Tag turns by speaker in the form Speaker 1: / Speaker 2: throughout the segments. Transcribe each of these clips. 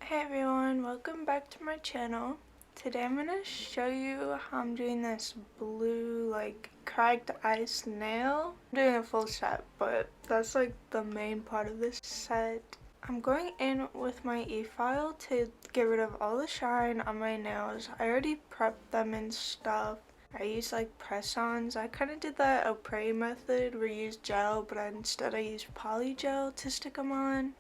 Speaker 1: Hey everyone, welcome back to my channel. Today I'm going to show you how I'm doing this blue cracked ice nail. I'm doing a full set, but that's the main part of this set. I'm going in with my e-file to get rid of all the shine on my nails. I already prepped them and stuff. I use press-ons. I kind of did that Opre method where you use gel, but instead I used Polygel to stick them on.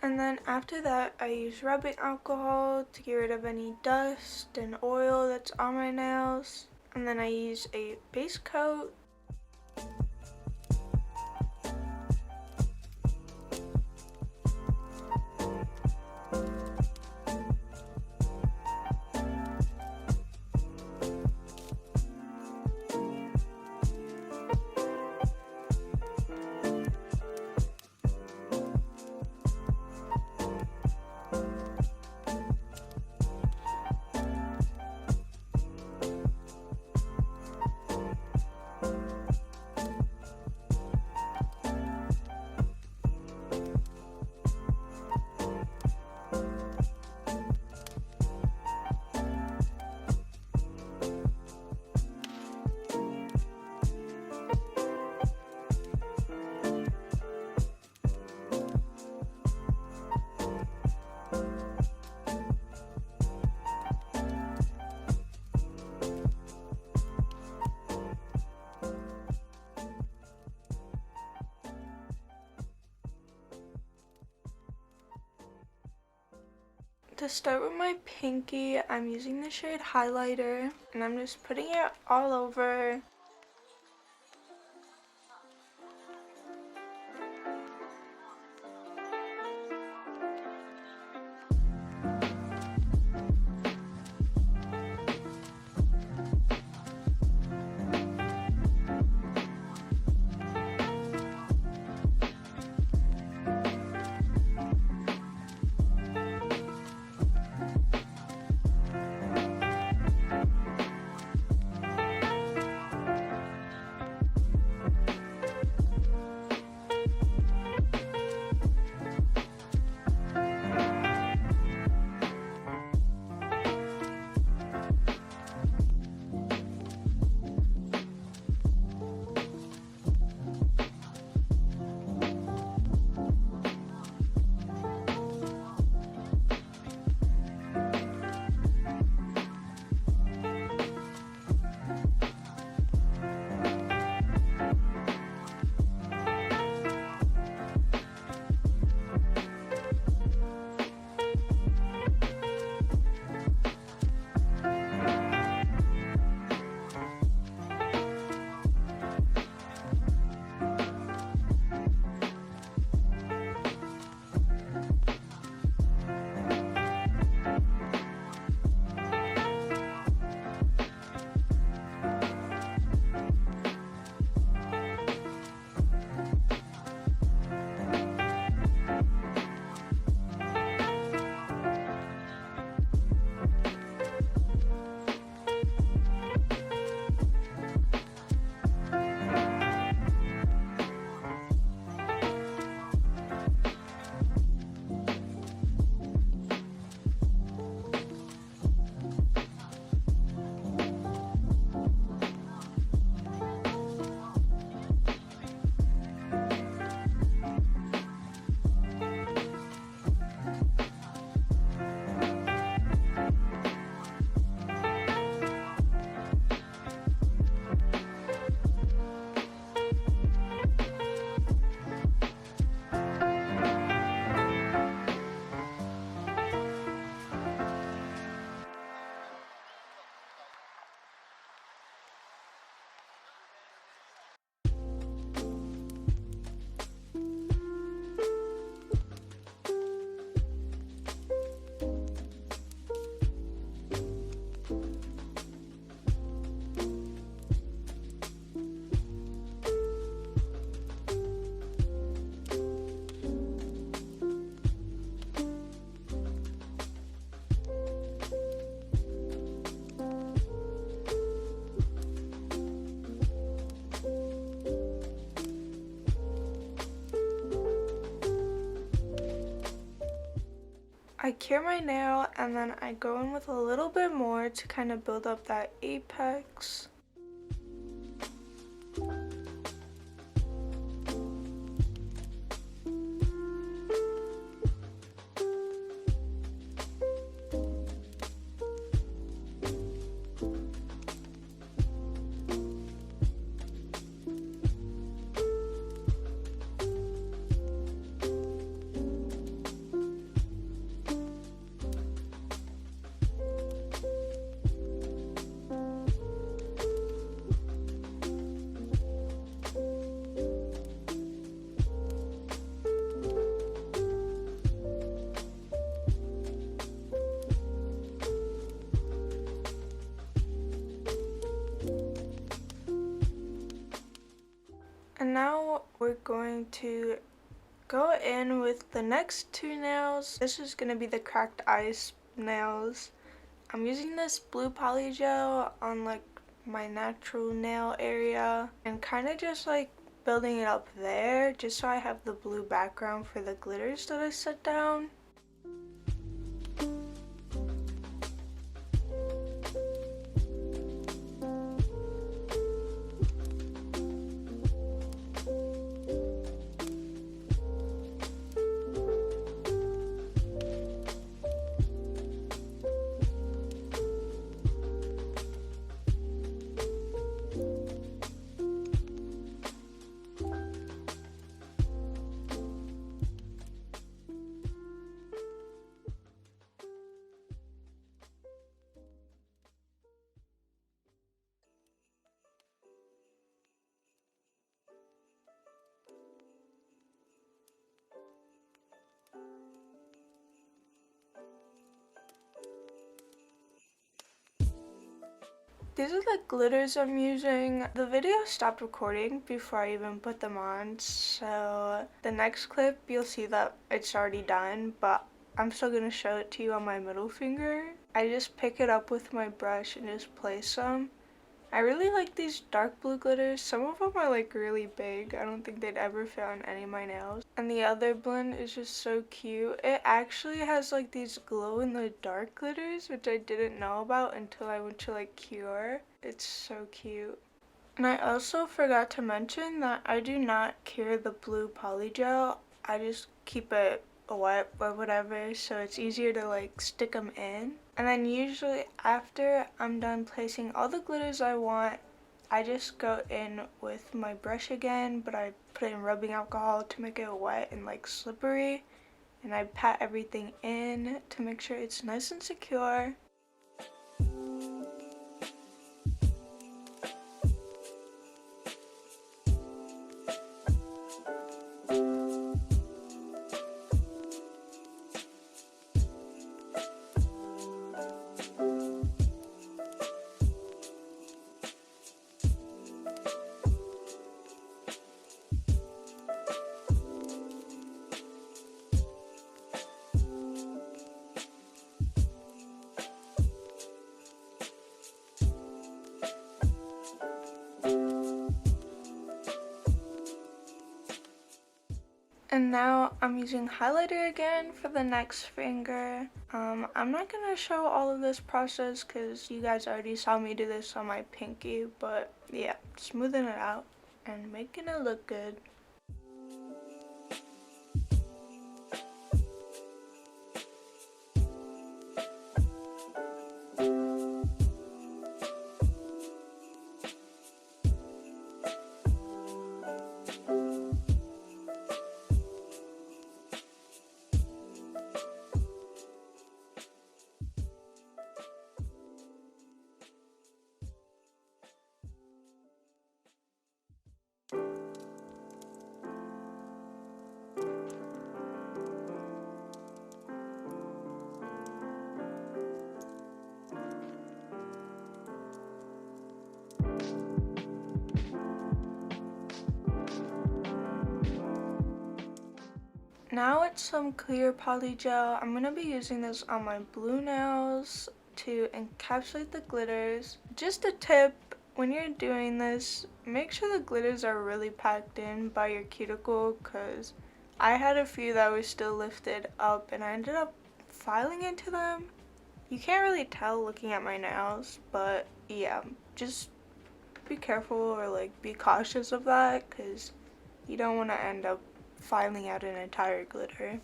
Speaker 1: And then after that, I use rubbing alcohol to get rid of any dust and oil that's on my nails. And then I use a base coat. To start with my pinky, I'm using the shade Highlighter, and I'm just putting it all over. I cure my nail and then I go in with a little bit more to kind of build up that apex. And now we're going to go in with the next two nails. This is going to be the cracked ice nails. I'm using this blue polygel on like my natural nail area and kind of just like building it up there just so I have the blue background for the glitters that I set down. These are the glitters I'm using. The video stopped recording before I even put them on, so the next clip you'll see that it's already done, but I'm still going to show it to you on my middle finger. I just pick it up with my brush and just place them. I really like these dark blue glitters. Some of them are like really big. I don't think they'd ever fit on any of my nails. And the other blend is just so cute. It actually has like these glow in the dark glitters, which I didn't know about until I went to like cure. It's so cute. And I also forgot to mention that I do not cure the blue polygel. I just keep it wet or whatever so it's easier to like stick them in. And then usually after I'm done placing all the glitters I want, I just go in with my brush again, but I put in rubbing alcohol to make it wet and like slippery, and I pat everything in to make sure it's nice and secure. And now I'm using highlighter again for the next finger. I'm not gonna show all of this process because you guys already saw me do this on my pinky, but yeah, smoothing it out and making it look good. Now it's some clear polygel. I'm going to be using this on my blue nails to encapsulate the glitters. Just a tip, when you're doing this, make sure the glitters are really packed in by your cuticle because I had a few that were still lifted up and I ended up filing into them. You can't really tell looking at my nails, but yeah, just be careful or like be cautious of that because you don't want to end up filing out an entire glitter.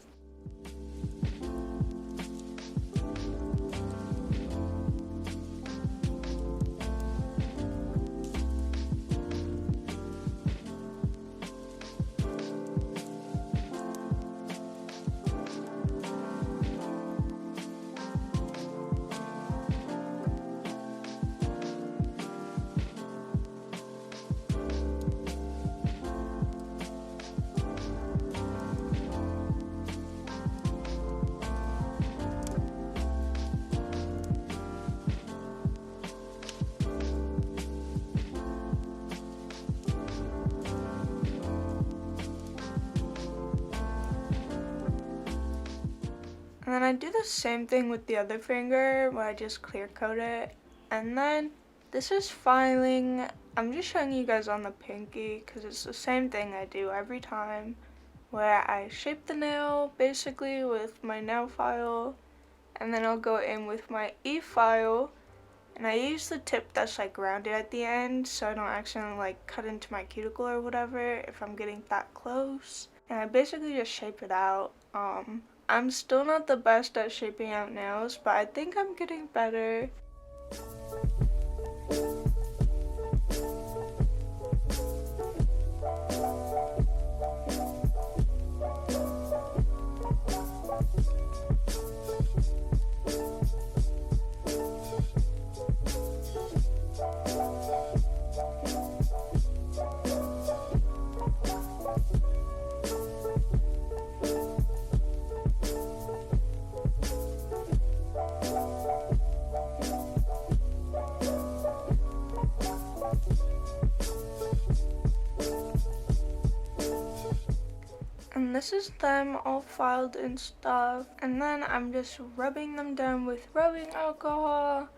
Speaker 1: And then I do the same thing with the other finger where I just clear coat it. And then this is filing. I'm just showing you guys on the pinky because it's the same thing I do every time where I shape the nail basically with my nail file and then I'll go in with my e-file and I use the tip that's like rounded at the end so I don't accidentally like cut into my cuticle or whatever if I'm getting that close. And I basically just shape it out. I'm still not the best at shaping out nails, but I think I'm getting better. And this is them all filed and stuff. And then I'm just rubbing them down with rubbing alcohol.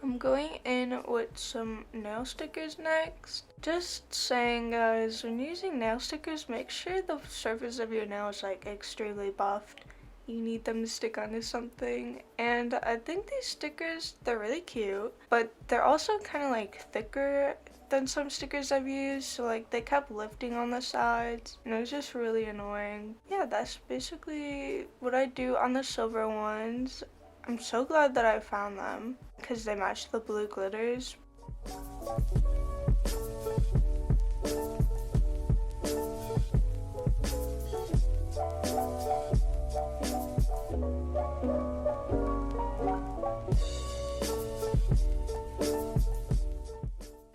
Speaker 1: I'm going in with some nail stickers next. Just saying guys, when using nail stickers, make sure the surface of your nail is like extremely buffed. You need them to stick onto something. And I think these stickers, they're really cute, but they're also kind of like thicker than some stickers I've used, so like they kept lifting on the sides and it was just really annoying. Yeah, that's basically what I do on the silver ones. I'm so glad that I found them because they match the blue glitters.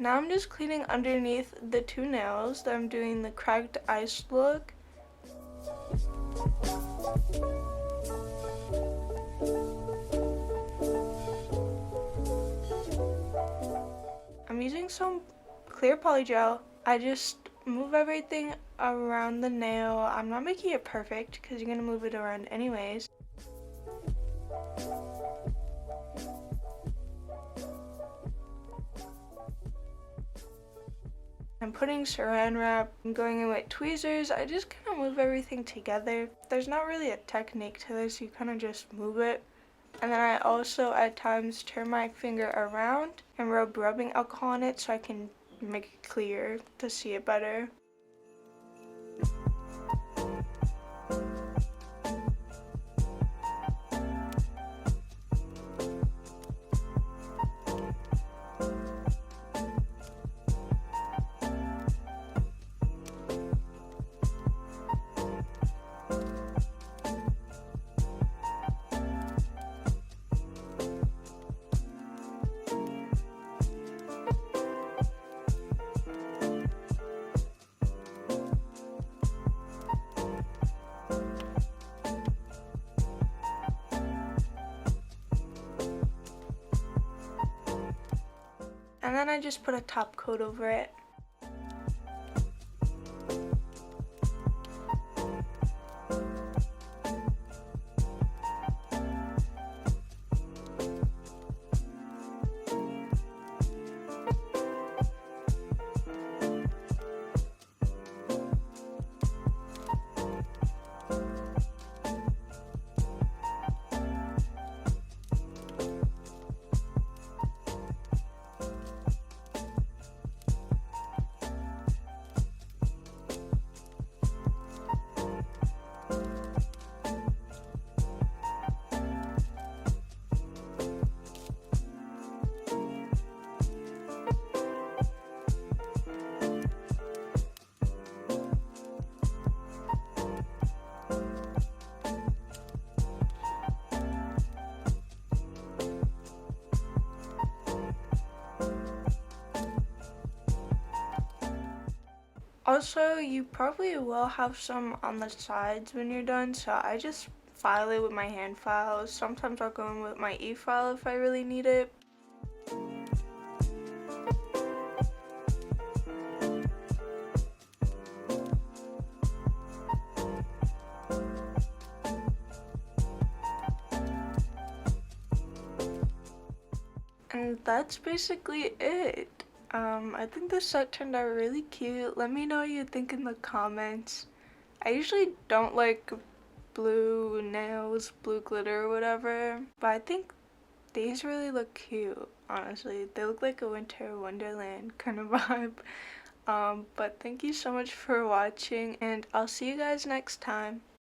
Speaker 1: Now I'm just cleaning underneath the two nails that I'm doing the cracked ice look. I'm using some clear polygel. I just move everything around the nail. I'm not making it perfect because you're gonna move it around anyways. I'm putting saran wrap, I'm going in with tweezers. I just kind of move everything together. There's not really a technique to this, you kind of just move it. And then I also at times turn my finger around and rub rubbing alcohol on it so I can make it clear to see it better. And then I just put a top coat over it. Also, you probably will have some on the sides when you're done, so I just file it with my hand files. Sometimes I'll go in with my e-file if I really need it. And that's basically it. I think this set turned out really cute. Let me know what you think in the comments. I usually don't like blue nails, blue glitter or whatever, but I think these really look cute, honestly. They look like a winter wonderland kind of vibe. But thank you so much for watching, and I'll see you guys next time.